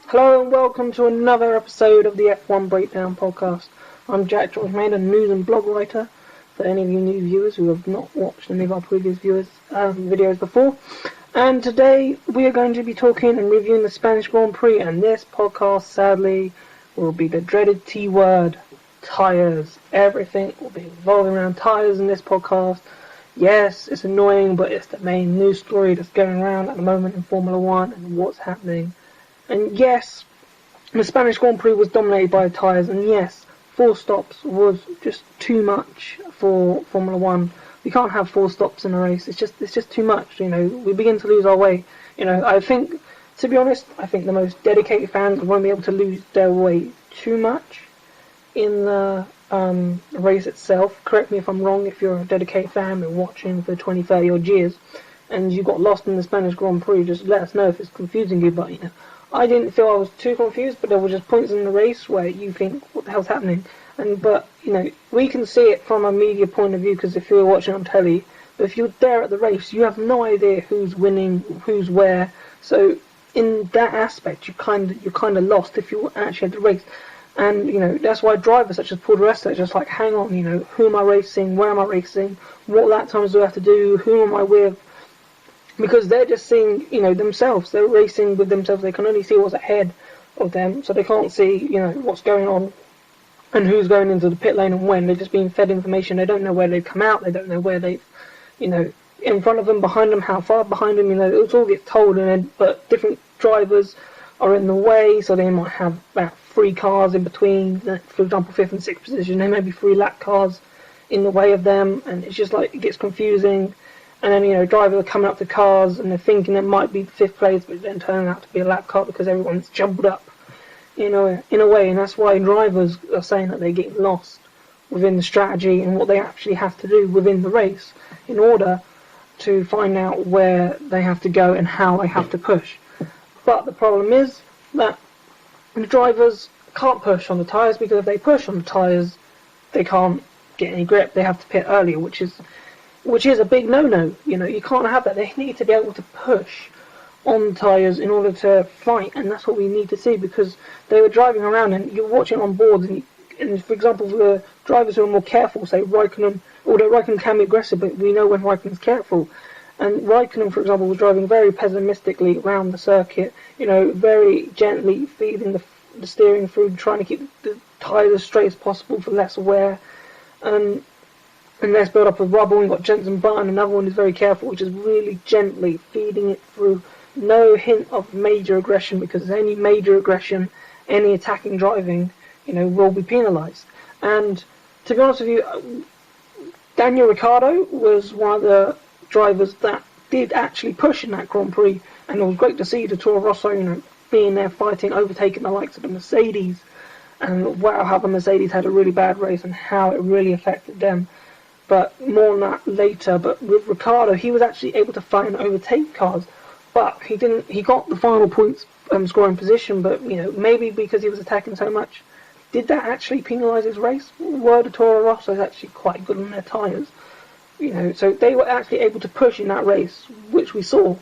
Hello and welcome to another episode of the F1 Breakdown podcast. I'm Jack George Main, a news and blog writer for any of you new viewers who have not watched any of our previous videos before. And today we are going to be talking and reviewing the Spanish Grand Prix, and this podcast sadly will be the dreaded T word, tyres. Everything will be revolving around tyres in this podcast. Yes, it's annoying, but it's the main news story that's going around at the moment in Formula 1 and what's happening. And yes, the Spanish Grand Prix was dominated by tyres, and yes, 4 stops was just too much for Formula 1. We can't have 4 stops in a race. It's just too much. We begin to lose our way. I think, to be honest, I think the most dedicated fans won't be able to lose their way too much in the race itself. Correct me if I'm wrong. If you're a dedicated fan and watching for 20, 30 odd years, and you got lost in the Spanish Grand Prix, just let us know if it's confusing you. But I didn't feel I was too confused, but there were just points in the race where you think, what the hell's happening? But we can see it from a media point of view, because if you're watching on telly, but if you're there at the race, you have no idea who's winning, who's where. So in that aspect, you're kind of lost if you're actually at the race. And that's why drivers such as Paul di Resta are just like, hang on, who am I racing? Where am I racing? What lap times do I have to do? Who am I with? Because they're just seeing, themselves. They're racing with themselves. They can only see what's ahead of them, so they can't see, what's going on and who's going into the pit lane and when. They're just being fed information. They don't know where they've come out. They don't know where they've, in front of them, behind them, how far behind them. It all gets told, but different drivers are in the way, so they might have about 3 cars in between. For example, 5th and 6th position, there may be 3 lap cars in the way of them, and it's just like, it gets confusing. And then, drivers are coming up to cars and they're thinking it might be the 5th place, but then turning out to be a lap car because everyone's jumbled up, in a way. And that's why drivers are saying that they get lost within the strategy and what they actually have to do within the race in order to find out where they have to go and how they have to push. But the problem is that the drivers can't push on the tyres, because if they push on the tyres, they can't get any grip. They have to pit earlier, which is a big no-no. You can't have that. They need to be able to push on tyres in order to fight, and that's what we need to see, because they were driving around and you're watching on boards, and for example, the drivers who are more careful, say Raikkonen, although Raikkonen can be aggressive, but we know when Raikkonen's careful. And Raikkonen, for example, was driving very pessimistically around the circuit, very gently feeding the steering through, trying to keep the tyres as straight as possible for less wear. And less build up of rubble. We've got Jenson Button, another one who's very careful, which is really gently feeding it through. No hint of major aggression, because any major aggression, any attacking driving, will be penalised. And to be honest with you, Daniel Ricciardo was one of the drivers that did actually push in that Grand Prix, and it was great to see the Toro Rosso, being there fighting, overtaking the likes of the Mercedes. And wow, how the Mercedes had a really bad race and how it really affected them. But more on that later. But with Ricciardo, he was actually able to fight and overtake cars, but he didn't. He got the final points scoring position, but maybe because he was attacking so much. Did that actually penalise his race? Were the Toro Rossos actually quite good on their tyres? So they were actually able to push in that race, which we saw.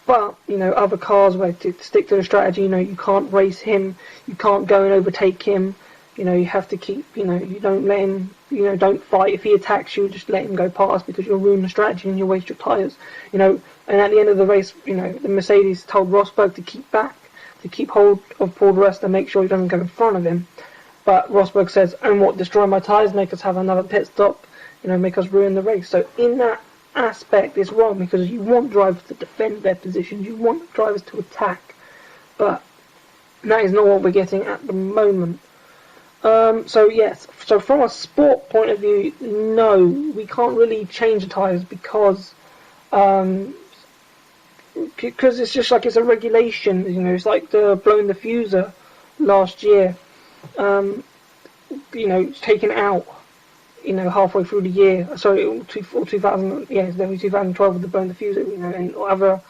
But other cars were to stick to the strategy. You can't race him. You can't go and overtake him. You have to keep, you don't let him, don't fight. If he attacks you, just let him go past, because you'll ruin the strategy and you'll waste your tyres. And at the end of the race, the Mercedes told Rosberg to keep back, to keep hold of Paul di Resta and make sure he doesn't go in front of him. But Rosberg says, destroy my tyres, make us have another pit stop, make us ruin the race. So in that aspect, it's wrong, because you want drivers to defend their positions, you want drivers to attack. But that is not what we're getting at the moment. So from a sport point of view, no, we can't really change the tyres, because it's just like it's a regulation. It's like the blowing the fuser last year. It's taken out. Halfway through the year. Sorry, or 2000. Yeah, it's definitely 2012 with the blowing the fuser. And other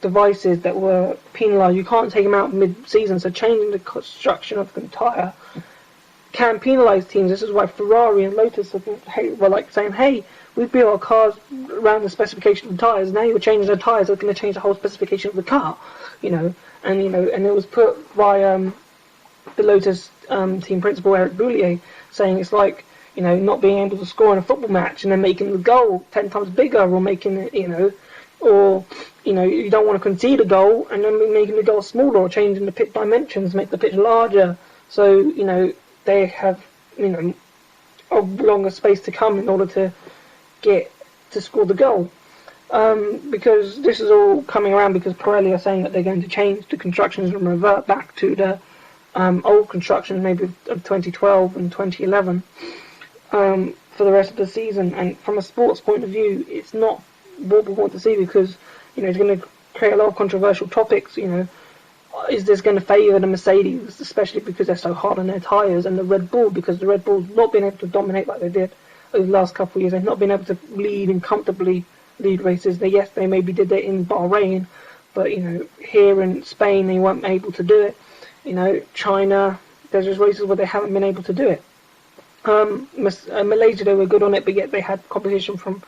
devices that were penalised. You can't take them out mid-season. So changing the construction of the tyre can penalise teams. This is why Ferrari and Lotus were like saying, hey, we built our cars around the specification of the tyres. Now you're changing the tyres, it's going to change the whole specification of the car, and it was put by the Lotus team principal Eric Boulier saying it's like not being able to score in a football match and then making the goal 10 times bigger, or making it you don't want to concede a goal and then making the goal smaller, or changing the pitch dimensions, make the pitch larger, so they have a longer space to come in order to get to score the goal. Because this is all coming around because Pirelli are saying that they're going to change the constructions and revert back to the old constructions, maybe of 2012 and 2011, for the rest of the season. And from a sports point of view, it's not what we want to see, because it's going to create a lot of controversial topics. Is this going to favour the Mercedes, especially because they're so hard on their tyres, and the Red Bull, because the Red Bull's not been able to dominate like they did over the last couple of years. They've not been able to lead and comfortably lead races. They maybe did that in Bahrain, but here in Spain they weren't able to do it. China, there's just races where they haven't been able to do it. Malaysia, they were good on it, but yet they had competition from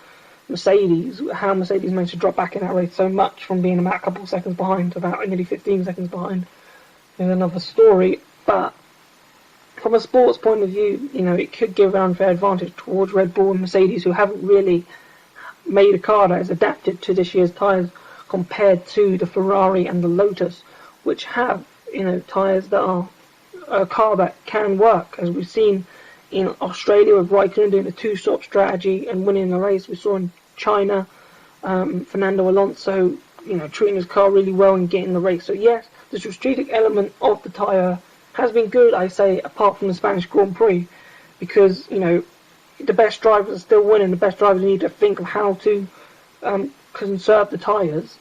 Mercedes. How Mercedes managed to drop back in that race so much from being about a couple of seconds behind to about nearly 15 seconds behind is another story. But from a sports point of view, it could give an unfair advantage towards Red Bull and Mercedes, who haven't really made a car that is adapted to this year's tyres, compared to the Ferrari and the Lotus, which have tyres that are a car that can work, as we've seen in Australia with Raikkonen doing the two-stop strategy and winning the race. We saw in China Fernando Alonso treating his car really well and getting the race. So yes, the strategic element of the tyre has been good, I say, apart from the Spanish Grand Prix, because the best drivers are still winning. The best drivers need to think of how to conserve the tyres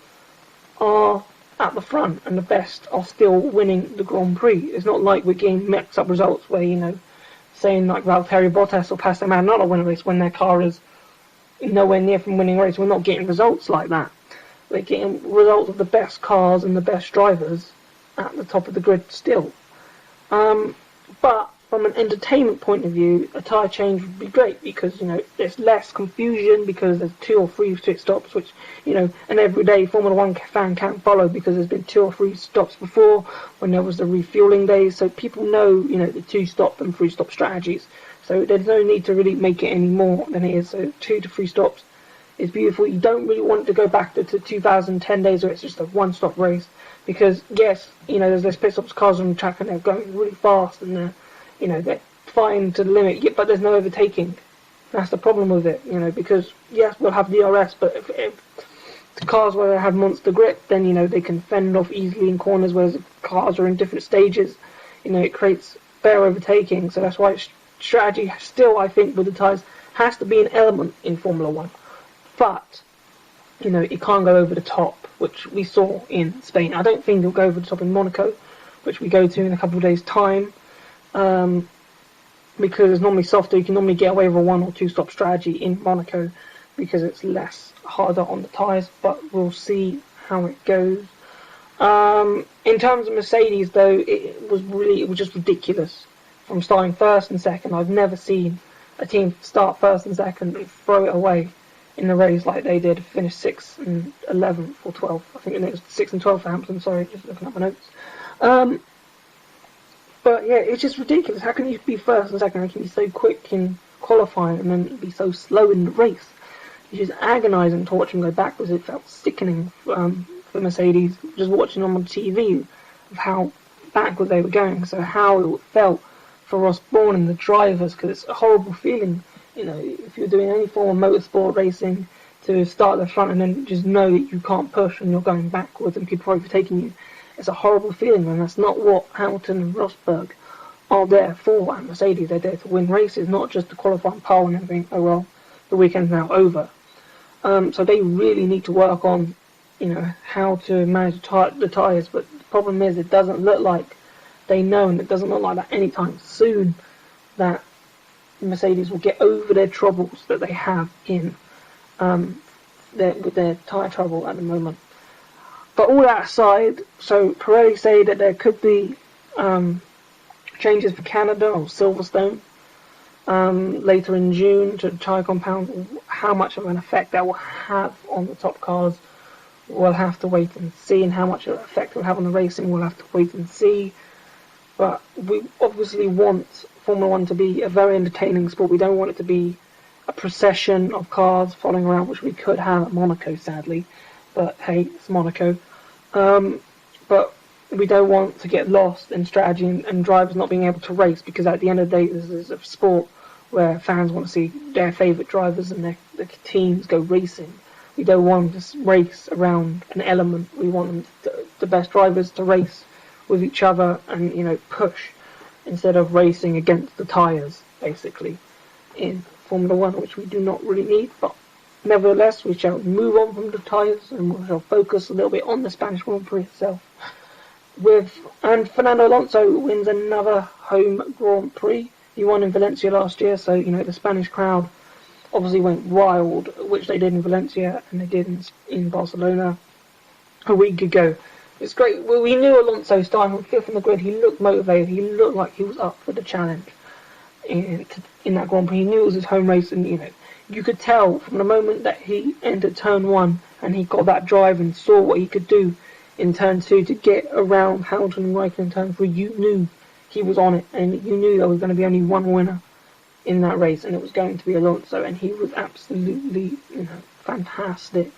are at the front, and the best are still winning the Grand Prix. It's not like we're getting mixed up results where saying like Valtteri Bottas or Pastor Maldonado win a race when their car is nowhere near from winning a race. We're not getting results like that. We're getting results of the best cars and the best drivers at the top of the grid still. But from an entertainment point of view, a tyre change would be great, because there's less confusion, because there's 2 or 3 pit stops, which an everyday Formula 1 fan can't follow, because there's been 2 or 3 stops before when there was the refueling days. So people know the 2-stop and 3-stop strategies. So there's no need to really make it any more than it is. So 2 to 3 stops is beautiful. You don't really want it to go back to 2010 days where it's just a 1-stop race, because yes, there's less pit stops, cars on the track, and they're going really fast, and they're fine to the limit, but there's no overtaking. That's the problem with it, because yes, we'll have DRS, but if the cars where they have monster grip, then they can fend off easily in corners, whereas the cars are in different stages. It creates better overtaking. So that's why strategy still, I think, with the tyres has to be an element in Formula 1. But it can't go over the top, which we saw in Spain. I don't think it'll go over the top in Monaco, which we go to in a couple of days' time. Because it's normally softer. You can normally get away with a 1 or 2 stop strategy in Monaco, because it's less harder on the tyres, but we'll see how it goes. In terms of Mercedes, though, it was just ridiculous from starting first and second. I've never seen a team start first and second and throw it away in the race like they did, finish 6th and 11th or 12th. I think it was 6th and 12th for Hamilton, sorry, just looking at my notes. But yeah, it's just ridiculous. How can you be first and second? How can you be so quick in qualifying and then be so slow in the race? It's just agonising to watch them go backwards. It felt sickening for Mercedes, just watching them on TV of how backwards they were going. So how it felt for Ross Brawn and the drivers, because it's a horrible feeling, if you're doing any form of motorsport racing, to start at the front and then just know that you can't push and you're going backwards and people are overtaking you. It's a horrible feeling, and that's not what Hamilton and Rosberg are there for at Mercedes. They're there to win races, not just to qualify and pole and everything. Oh well, the weekend's now over. So they really need to work on, how to manage the tyres. But the problem is, it doesn't look like they know, and it doesn't look like that anytime soon that Mercedes will get over their troubles that they have in with their tyre trouble at the moment. But all that aside, so Pirelli say that there could be changes for Canada or Silverstone later in June to the tyre compound. How much of an effect that will have on the top cars, we'll have to wait and see, and how much effect it will have on the racing, we'll have to wait and see. But we obviously want Formula 1 to be a very entertaining sport. We don't want it to be a procession of cars following around, which we could have at Monaco, sadly. But hey, it's Monaco. But we don't want to get lost in strategy and drivers not being able to race, because at the end of the day, this is a sport where fans want to see their favourite drivers and their teams go racing. We don't want to just race around an element. We want the best drivers to race with each other and, you know, push instead of racing against the tyres, basically, in Formula 1, which we do not really need. But nevertheless, we shall move on from the tyres and we shall focus a little bit on the Spanish Grand Prix itself. And Fernando Alonso wins another home Grand Prix. He won in Valencia last year, so, you know, the Spanish crowd obviously went wild, which they did in Valencia and they did in Barcelona a week ago. It's great. Well, we knew Alonso starting from 5th on the grid. He looked motivated. He looked like he was up for the challenge in that Grand Prix. He knew it was his home race, and, you know, you could tell from the moment that he entered turn 1 and he got that drive and saw what he could do in turn 2 to get around Hamilton and Raikkonen in turn 3. You knew he was on it, and you knew there was going to be only one winner in that race, and it was going to be Alonso, and he was absolutely, you know, fantastic.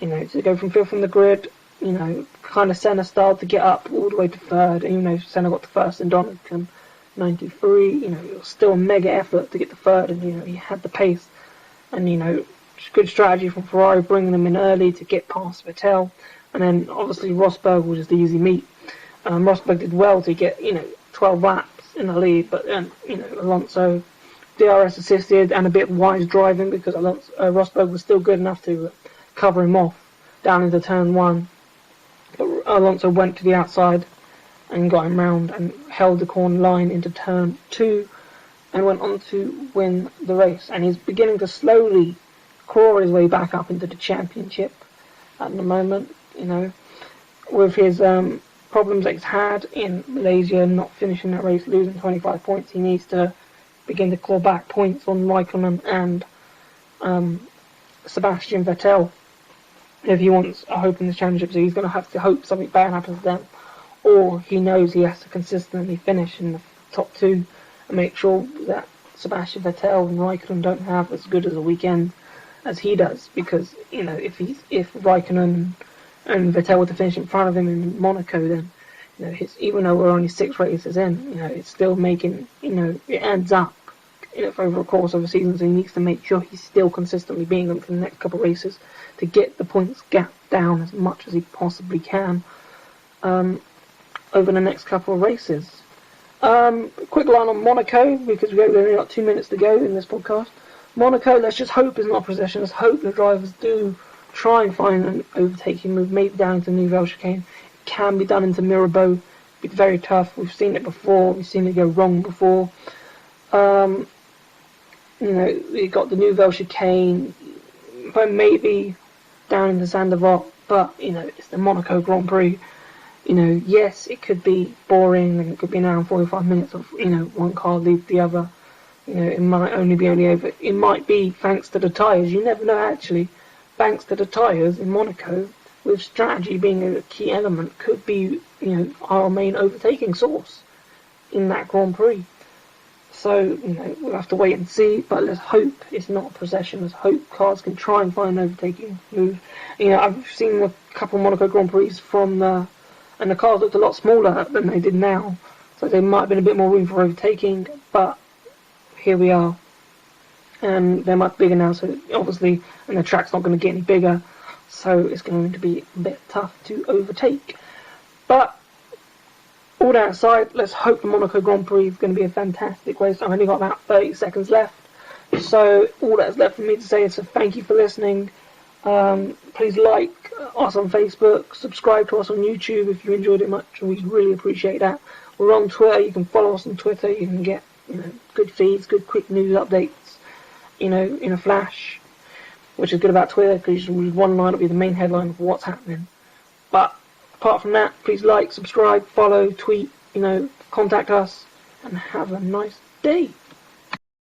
You know, to go from 5th on the grid, you know, kind of Senna style to get up all the way to 3rd, and, you know, Senna got to 1st in Donington 93, you know, it was still a mega effort to get to 3rd, and, you know, he had the pace, and, you know, good strategy from Ferrari bringing them in early to get past Vettel, and then obviously Rosberg was just the easy meet. Rosberg did well to get, you know, 12 laps in the lead, but then, you know, Alonso DRS assisted and a bit wise driving, because Rosberg was still good enough to cover him off down into turn 1. But Alonso went to the outside and got him round and held the corner line into turn 2 and went on to win the race. And he's beginning to slowly claw his way back up into the championship at the moment, you know, with his problems that he's had in Malaysia, not finishing that race, losing 25 points. He needs to begin to claw back points on Raikkonen and Sebastian Vettel if he wants a hope in this championship. So he's going to have to hope something bad happens to them, or he knows he has to consistently finish in the top 2 and make sure that Sebastian Vettel and Raikkonen don't have as good as a weekend as he does, because, you know, if Raikkonen and Vettel were to finish in front of him in Monaco, then, you know, even though we're only 6 races in, you know, it's still making, you know, it adds up, you know, over the course of a season. So he needs to make sure he's still consistently beating them for the next couple of races to get the points gap down as much as he possibly can over the next couple of races. Quick line on Monaco, because we've only got 2 minutes to go in this podcast. Monaco, let's just hope it's not a possession. Let's hope the drivers do try and find an overtaking move, maybe down into Nouvelle Chicane. It can be done into Mirabeau. It's very tough. We've seen it before. We've seen it go wrong before. You know, we got the Nouvelle Chicane, but maybe down into Sandoval. But, you know, it's the Monaco Grand Prix. You know, yes, it could be boring, and it could be an hour and 45 minutes of, you know, one car lead the other. You know, it might only be over. It might be thanks to the tyres. You never know, actually. Thanks to the tyres in Monaco, with strategy being a key element, could be, you know, our main overtaking source in that Grand Prix. So, you know, we'll have to wait and see, but let's hope it's not a procession. Let's hope cars can try and find an overtaking move. You know, I've seen a couple of Monaco Grand Prix and the cars looked a lot smaller than they did now, so there might have been a bit more room for overtaking, but here we are. And they're much bigger now, so obviously, and the track's not going to get any bigger, so it's going to be a bit tough to overtake. But all that aside, let's hope the Monaco Grand Prix is going to be a fantastic race. I've only got about 30 seconds left, so all that's left for me to say is thank you for listening. Please like us on Facebook, subscribe to us on YouTube if you enjoyed it much, and we really appreciate that. We're on Twitter. You can follow us on Twitter. You can get, you know, good feeds, good quick news updates, you know, in a flash, which is good about Twitter, because one line will be the main headline of what's happening. But apart from that, please like, subscribe, follow, tweet, you know, contact us. and have a nice day.